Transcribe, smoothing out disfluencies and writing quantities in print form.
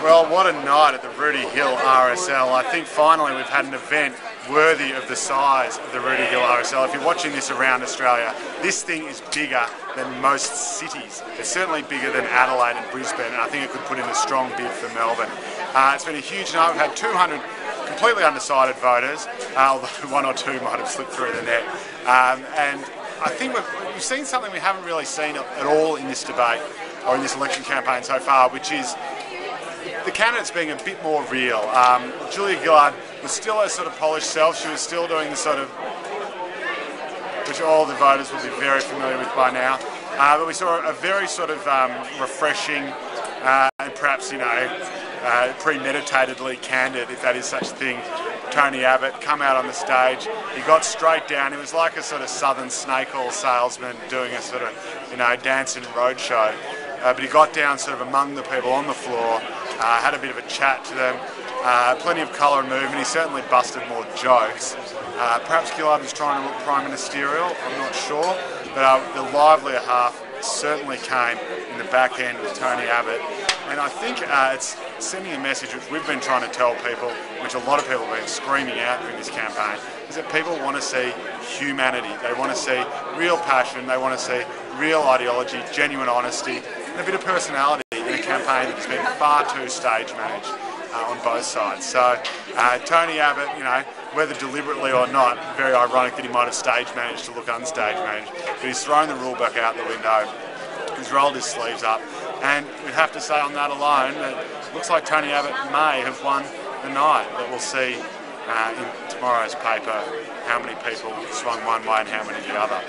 Well, what a night at the Rooty Hill RSL. I think finally we've had an event worthy of the size of the Rooty Hill RSL. If you're watching this around Australia, this thing is bigger than most cities. It's certainly bigger than Adelaide and Brisbane, and I think it could put in a strong bid for Melbourne. It's been a huge night. We've had 200 completely undecided voters, although one or two might have slipped through the net. And I think we've seen something we haven't really seen at all in this debate or in this election campaign so far, which is the candidates being a bit more real. Julia Gillard was still her sort of polished self. She was still doing the sort of, which all the voters will be very familiar with by now. But we saw a very sort of refreshing and perhaps, premeditatedly candid, if that is such a thing, Tony Abbott come out on the stage. He got straight down. He was like a sort of southern snake oil salesman doing a sort of, dance and roadshow. But he got down sort of among the people on the floor, had a bit of a chat to them, plenty of colour and movement. He certainly busted more jokes. Perhaps Gillard was trying to look prime ministerial, I'm not sure, but the livelier half certainly came in the back end with Tony Abbott. And I think it's sending a message which we've been trying to tell people, which a lot of people have been screaming out during this campaign, is that people want to see humanity. They want to see real passion. They want to see real ideology, genuine honesty, and a bit of personality in a campaign that has been far too stage managed on both sides. So Tony Abbott, whether deliberately or not, very ironic that he might have stage managed to look unstage managed, but he's thrown the rule book out the window. He's rolled his sleeves up, and we'd have to say on that alone that it looks like Tony Abbott may have won the night. But we'll see in tomorrow's paper how many people swung one way and how many the other.